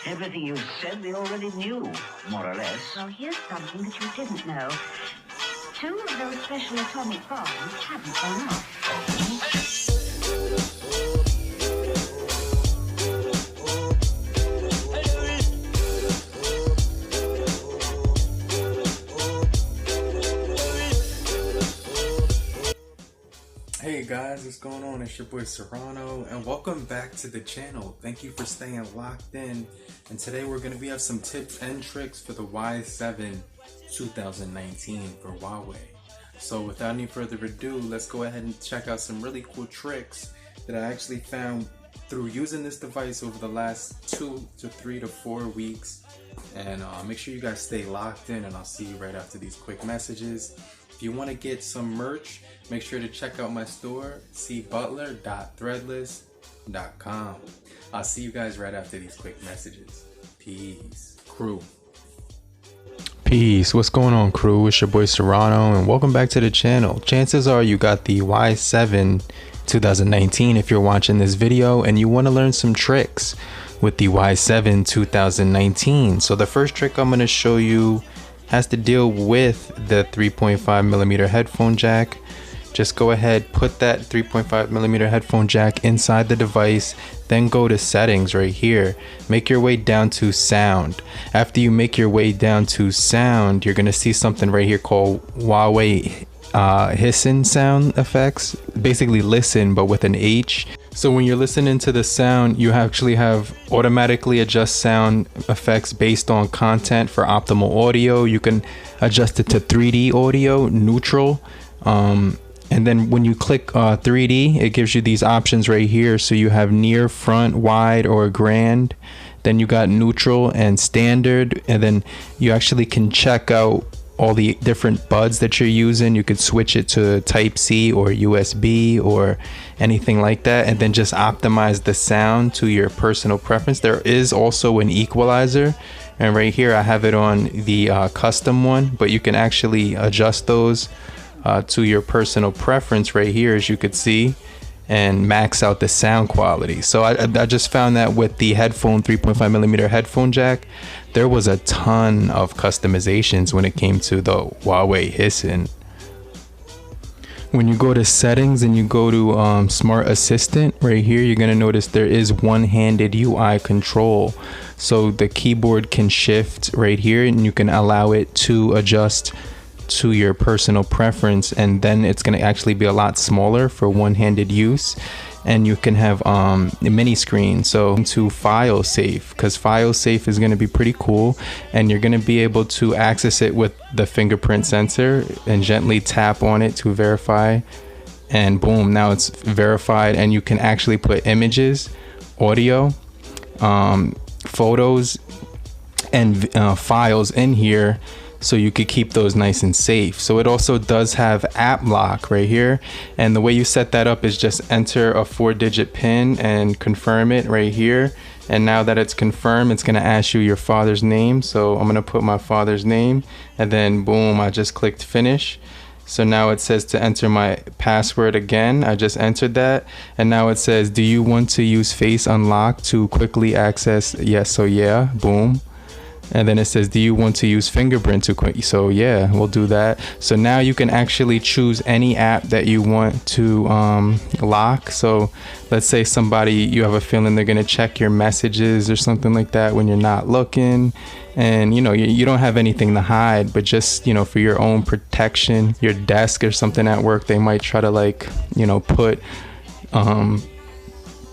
Everything you said we already knew, more or less. Well, here's something that you didn't know. 2 of those special atomic bombs haven't gone off. Hey guys, what's going on? It's your boy Serrano and welcome back to the channel. Thank you for staying locked in, and today we're going to have some tips and tricks for the Y7 2019 for Huawei. So without any further ado, let's go ahead and check out some really cool tricks that I actually found through using this device over the last 2 to 3 to 4 weeks. And make sure you guys stay locked in, and I'll see you right after these quick messages. If you want to get some merch, make sure to check out my store, cbutler.threadless.com. I'll see you guys right after these quick messages. Peace. Crew. Peace. What's going on, crew? It's your boy Serrano and welcome back to the channel. Chances are you got the Y7 2019 if you're watching this video and you want to learn some tricks with the Y7 2019. So the first trick I'm going to show you has to deal with the 3.5mm headphone jack. Just go ahead, put that 3.5mm headphone jack inside the device, then go to settings right here. Make your way down to sound. After you make your way down to sound, you're gonna see something right here called Huawei hissing sound effects. Basically listen, but with an H. So when you're listening to the sound, you actually have automatically adjust sound effects based on content for optimal audio. You can adjust it to 3D audio, neutral. And then when you click 3D, it gives you these options right here. So you have near, front, wide, or grand. Then you got neutral and standard. And then you actually can check out all the different buds that you're using. You could switch it to Type-C or USB or anything like that, and then just optimize the sound to your personal preference. There is also an equalizer, and right here I have it on the custom one, but you can actually adjust those to your personal preference right here, as you could see, and max out the sound quality. So I just found that with the headphone 3.5mm headphone jack, there was a ton of customizations when it came to the Huawei hissing. When you go to settings and you go to smart assistant right here, you're gonna notice there is one-handed UI control. So the keyboard can shift right here and you can allow it to adjust to your personal preference, and then it's going to actually be a lot smaller for one-handed use. And you can have a mini screen, so to file safe, because file safe is going to be pretty cool, and you're going to be able to access it with the fingerprint sensor and gently tap on it to verify, and boom, now it's verified. And you can actually put images, audio, photos, and files in here, so you could keep those nice and safe. So it also does have app lock right here, and the way you set that up is just enter a 4-digit pin and confirm it right here. And now that it's confirmed, it's gonna ask you your father's name. So I'm gonna put my father's name, and then boom, I just clicked finish. So now it says to enter my password again. I just entered that, and now it says, do you want to use face unlock to quickly access? Yes, so yeah, boom. And then it says, do you want to use fingerprint to quick? So yeah, we'll do that. So now you can actually choose any app that you want to lock. So let's say somebody, you have a feeling they're gonna check your messages or something like that when you're not looking, and you know you don't have anything to hide, but just, you know, for your own protection, your desk or something at work, they might try to, like, you know, put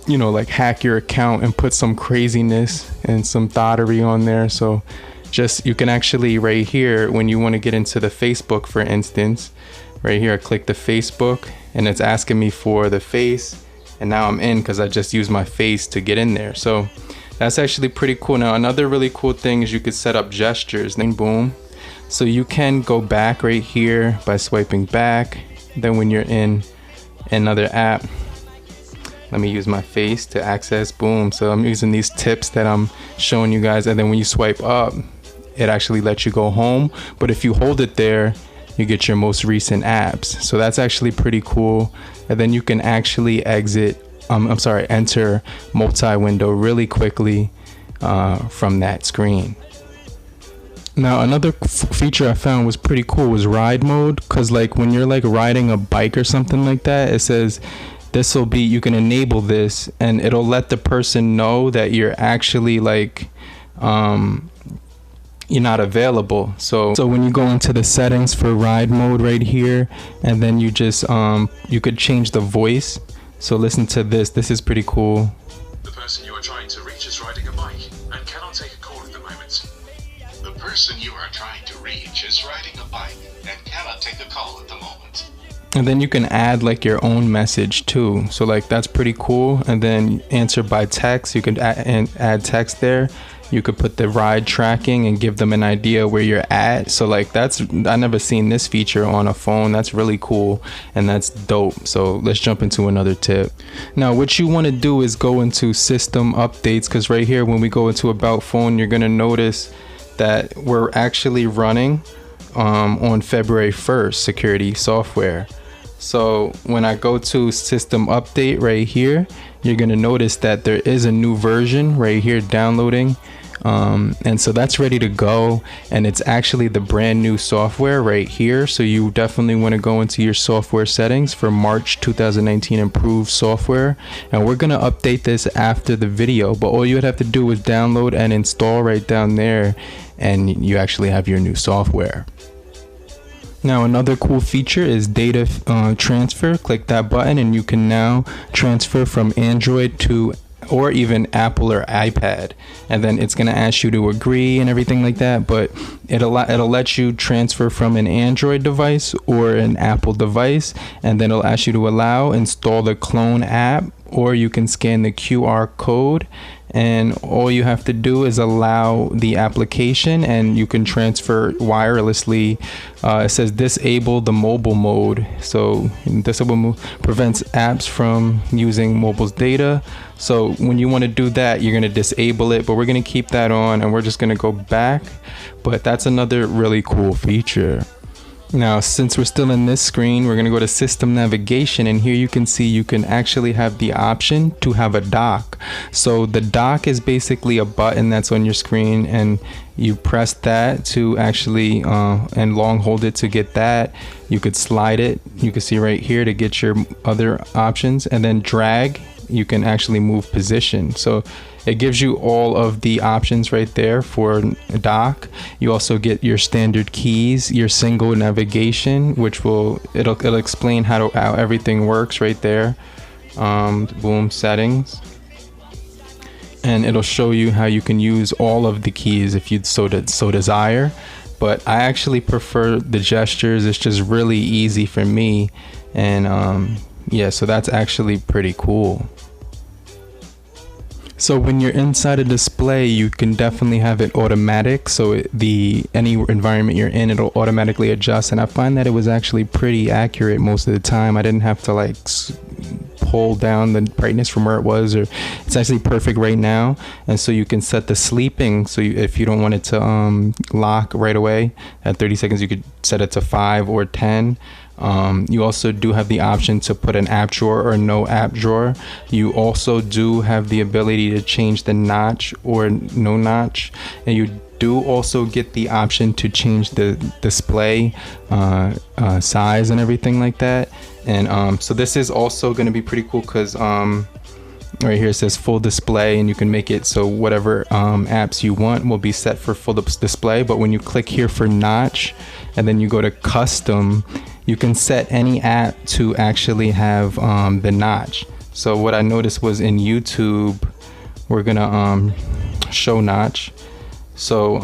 you know, like hack your account and put some craziness and some thottery on there. So just, you can actually right here, when you want to get into the Facebook, for instance, right here I click the Facebook and it's asking me for the face, and now I'm in because I just used my face to get in there. So that's actually pretty cool. Now another really cool thing is you could set up gestures, then boom, so you can go back right here by swiping back. Then when you're in another app, let me use my face to access, boom. So I'm using these tips that I'm showing you guys, and then when you swipe up, it actually lets you go home. But if you hold it there, you get your most recent apps. So that's actually pretty cool. And then you can actually enter multi-window really quickly from that screen. Now another feature I found was pretty cool was ride mode, because like when you're like riding a bike or something like that, it says this will be, you can enable this and it'll let the person know that you're actually like you're not available. So when you go into the settings for ride mode right here, and then you just you could change the voice. So listen to this. This is pretty cool. The person you are trying to reach is riding a bike and cannot take a call at the moment. The person you are trying to reach is riding a bike and cannot take a call at the moment. And then you can add like your own message too. So like that's pretty cool. And then answer by text. You could add text there. You could put the ride tracking and give them an idea where you're at. So like that's, I never seen this feature on a phone. That's really cool and that's dope. So let's jump into another tip. Now what you want to do is go into system updates, because right here when we go into about phone, you're going to notice that we're actually running on February 1st security software. So when I go to system update right here, you're going to notice that there is a new version right here downloading. And so that's ready to go, and it's actually the brand new software right here. So you definitely want to go into your software settings for March 2019 improved software, and we're going to update this after the video, but all you would have to do is download and install right down there, and you actually have your new software. Now another cool feature is data transfer. Click that button and you can now transfer from Android to or even Apple or iPad, and then it's going to ask you to agree and everything like that, but it'll let you transfer from an Android device or an Apple device, and then it'll ask you to install the clone app, or you can scan the QR code, and all you have to do is allow the application and you can transfer wirelessly. It says disable the mobile mode. So disable mode prevents apps from using mobile's data. So when you want to do that, you're going to disable it, but we're going to keep that on and we're just going to go back. But that's another really cool feature. Now, since we're still in this screen, we're going to go to system navigation, and here you can see you can actually have the option to have a dock. So the dock is basically a button that's on your screen, and you press that to actually and long hold it to get that. You could slide it, you can see right here, to get your other options, and then drag, you can actually move position. So it gives you all of the options right there for a dock. You also get your standard keys, your single navigation, which it'll explain how everything works right there. Boom, settings, and it'll show you how you can use all of the keys if you so desire. But I actually prefer the gestures. It's just really easy for me, and yeah, so that's actually pretty cool. So when you're inside a display, you can definitely have it automatic. So any environment you're in, it'll automatically adjust. And I find that it was actually pretty accurate most of the time. I didn't have to like pull down the brightness from where it was, or it's actually perfect right now. And so you can set the sleeping. So if you don't want it to lock right away at 30 seconds, you could set it to 5 or 10. You also do have the option to put an app drawer or no app drawer. You also do have the ability to change the notch or no notch, and you do also get the option to change the display size and everything like that. And so this is also going to be pretty cool, because right here it says full display, and you can make it so whatever apps you want will be set for full display. But when you click here for notch and then you go to custom, you can set any app to actually have the notch. So what I noticed was in YouTube, we're gonna show notch. So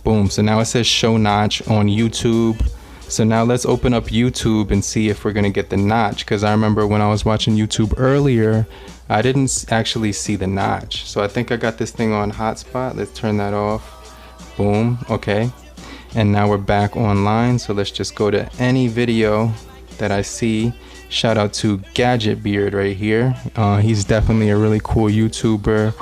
boom, so now it says show notch on YouTube. So now let's open up YouTube and see if we're gonna get the notch, because I remember when I was watching YouTube earlier, I didn't actually see the notch. So I think I got this thing on hotspot. Let's turn that off. Boom, okay. And now we're back online. So let's just go to any video that I see. Shout out to Gadget Beard right here. He's definitely a really cool YouTuber,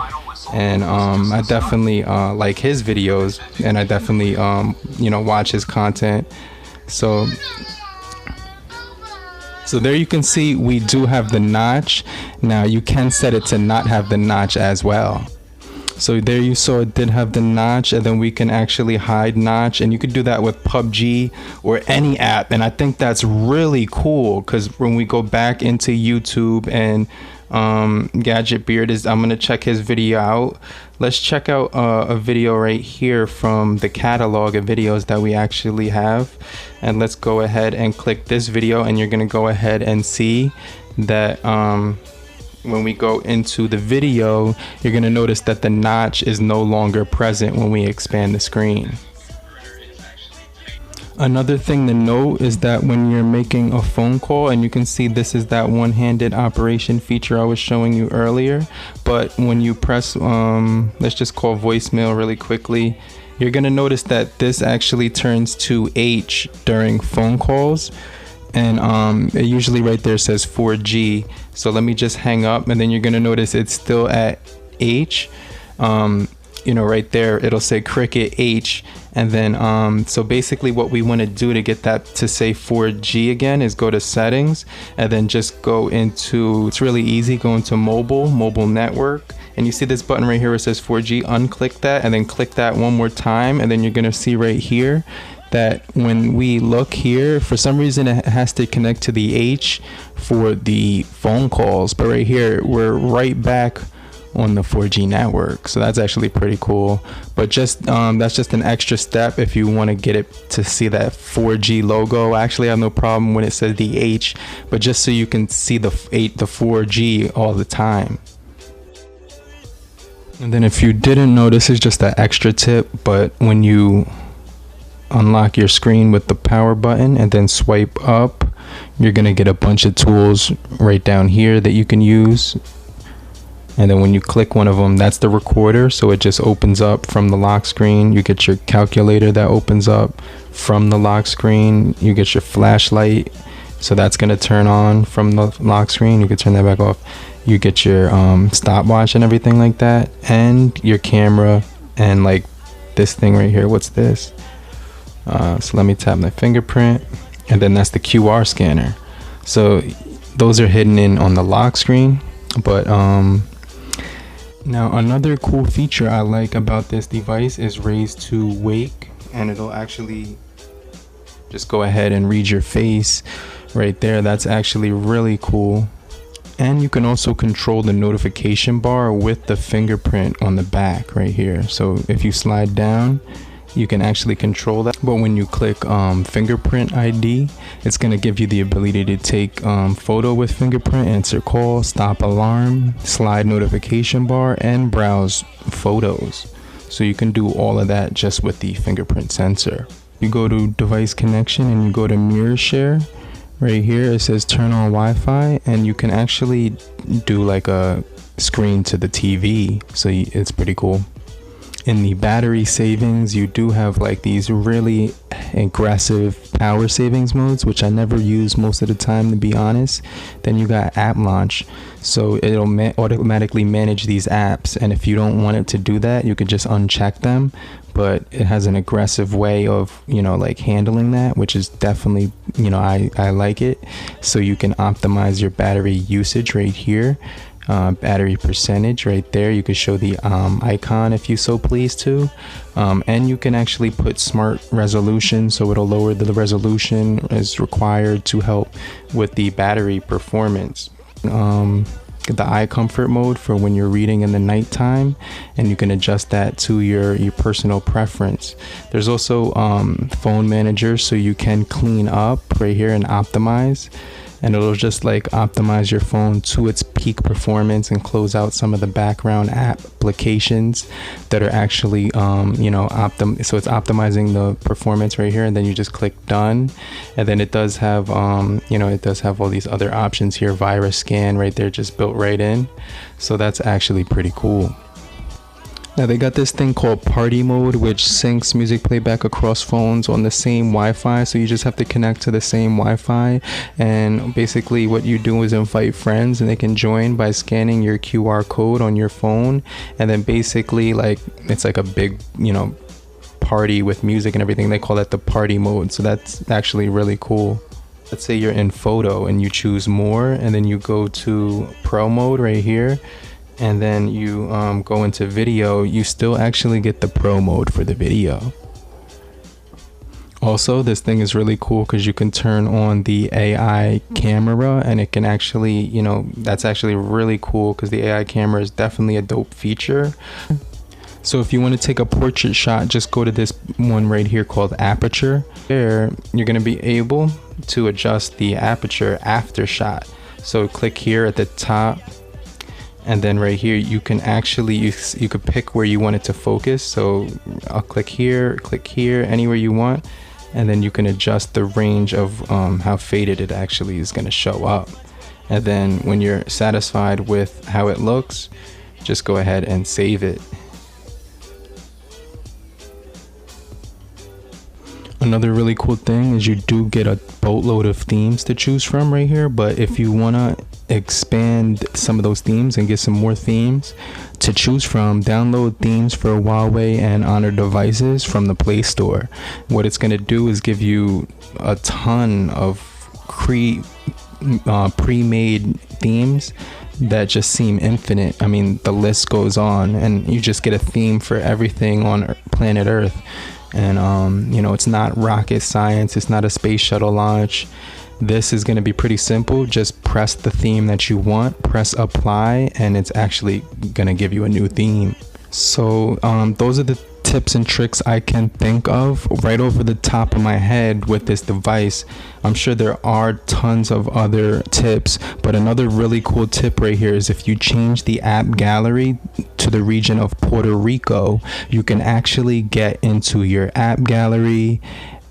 and I definitely like his videos, and I definitely watch his content. So there you can see we do have the notch. Now you can set it to not have the notch as well. So there you saw it did have the notch, and then we can actually hide notch, and you could do that with PUBG or any app. And I think that's really cool, because when we go back into YouTube and Gadget Beard is, I'm gonna check his video out. Let's check out a video right here from the catalog of videos that we actually have, and let's go ahead and click this video, and you're gonna go ahead and see that when we go into the video, you're gonna notice that the notch is no longer present when we expand the screen. Another thing to note is that when you're making a phone call, and you can see this is that one-handed operation feature I was showing you earlier, but when you press let's just call voicemail really quickly, you're gonna notice that this actually turns to H during phone calls, and it usually right there says 4G. So let me just hang up, and then you're gonna notice it's still at H. You know, right there it'll say cricket H, and then so basically what we want to do to get that to say 4G again is go to settings, and then just go into, it's really easy, go into mobile network, and you see this button right here where it says 4G. Unclick that, and then click that one more time, and then you're gonna see right here that when we look here, for some reason it has to connect to the H for the phone calls, but right here we're right back on the 4G network. So that's actually pretty cool. But just that's just an extra step if you want to get it to see that 4G logo. Actually, I have no problem when it says the H, but just so you can see the 4G all the time. And then if you didn't know, this is just an extra tip, but when you unlock your screen with the power button and then swipe up, you're gonna get a bunch of tools right down here that you can use. And then when you click one of them, that's the recorder, so it just opens up from the lock screen. You get your calculator that opens up from the lock screen. You get your flashlight, so that's gonna turn on from the lock screen. You can turn that back off. You get your stopwatch and everything like that, and your camera, and like this thing right here. What's this? So let me tap my fingerprint, and then that's the QR scanner. So those are hidden in on the lock screen. But now another cool feature I like about this device is raise to wake, and it'll actually just go ahead and read your face right there. That's actually really cool. And you can also control the notification bar with the fingerprint on the back right here. So if you slide down, you can actually control that. But when you click fingerprint ID, it's going to give you the ability to take photo with fingerprint, answer call, stop alarm, slide notification bar, and browse photos. So you can do all of that just with the fingerprint sensor. You go to device connection and you go to mirror share. Right here it says turn on Wi-Fi, and you can actually do like a screen to the TV, so it's pretty cool. In the battery savings, you do have like these really aggressive power savings modes, which I never use most of the time, to be honest. Then you got app launch, so it'll automatically manage these apps, and if you don't want it to do that, you could just uncheck them. But it has an aggressive way of, you know, like handling that, which is definitely, you know, I like it. So you can optimize your battery usage right here. Battery percentage right there. You could show the icon if you so please to, and you can actually put smart resolution, so it'll lower the resolution as required to help with the battery performance. The eye comfort mode for when you're reading in the nighttime, and you can adjust that to your personal preference. There's also phone manager, so you can clean up right here and optimize, and it'll just like optimize your phone to its peak performance and close out some of the background applications that are actually you know, so it's optimizing the performance right here, and then you just click done. And then it does have you know, it does have all these other options here, virus scan right there, just built right in. So that's actually pretty cool. Now they got this thing called party mode, which syncs music playback across phones on the same Wi-Fi. So you just have to connect to the same Wi-Fi, and basically what you do is invite friends, and they can join by scanning your QR code on your phone. And then basically, like, it's like a big, you know, party with music and everything. They call that the party mode. So that's actually really cool. Let's say you're in photo and you choose more, and then you go to pro mode right here. and then you go into video, you still actually get the pro mode for the video. Also, this thing is really cool because you can turn on the AI camera, and it can actually, you know, that's actually really cool because the AI camera is definitely a dope feature. So if you want to take a portrait shot, just go to this one right here called aperture. There, you're going to be able to adjust the aperture after shot. So click here at the top, and then right here you can actually, you could pick where you want it to focus. So I'll click here, anywhere you want. And then you can adjust the range of how faded it actually is going to show up. And then when you're satisfied with how it looks, just go ahead and save it. Another really cool thing is you do get a boatload of themes to choose from right here, but if you want to expand some of those themes and get some more themes to choose from, download themes for Huawei and Honor devices from the Play Store. What it's going to do is give you a ton of pre-made themes that just seem infinite. I mean, the list goes on, and you just get a theme for everything on planet Earth. And you know, it's not rocket science, it's not a space shuttle launch. This is going to be pretty simple. Just press the theme that you want, press apply, and it's actually going to give you a new theme. So those are the tips and tricks I can think of right over the top of my head with this device. I'm sure there are tons of other tips, but another really cool tip right here is if you change the app gallery to the region of Puerto Rico, you can actually get into your app gallery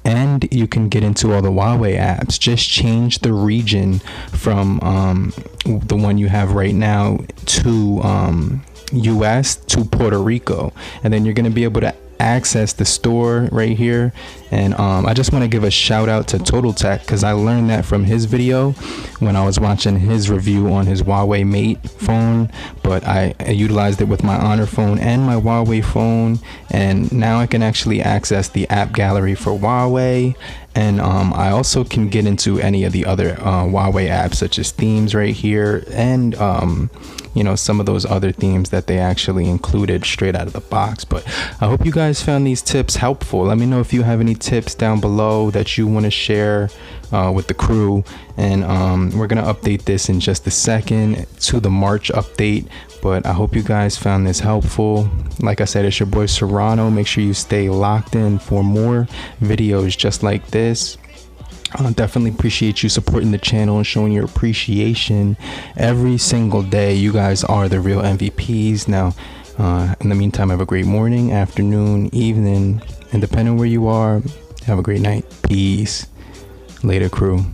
and you can get into all the Huawei apps. Just change the region from the one you have right now to US to Puerto Rico, and then you're going to be able to access the store right here. And I just want to give a shout out to Total Tech because I learned that from his video when I was watching his review on his Huawei Mate phone, but I utilized it with my Honor phone and my Huawei phone, and now I can actually access the app gallery for Huawei. And I also can get into any of the other Huawei apps such as themes right here, and you know, some of those other themes that they actually included straight out of the box. But I hope you guys found these tips helpful. Let me know if you have any tips down below that you want to share with the crew. And we're gonna update this in just a second to the March update, but I hope you guys found this helpful. Like I said, it's your boy Serrano. Make sure you stay locked in for more videos just like this. Definitely appreciate you supporting the channel and showing your appreciation every single day. You guys are the real MVPs. Now in the meantime, have a great morning, afternoon, evening, and depending where you are, have a great night. Peace. Later, crew.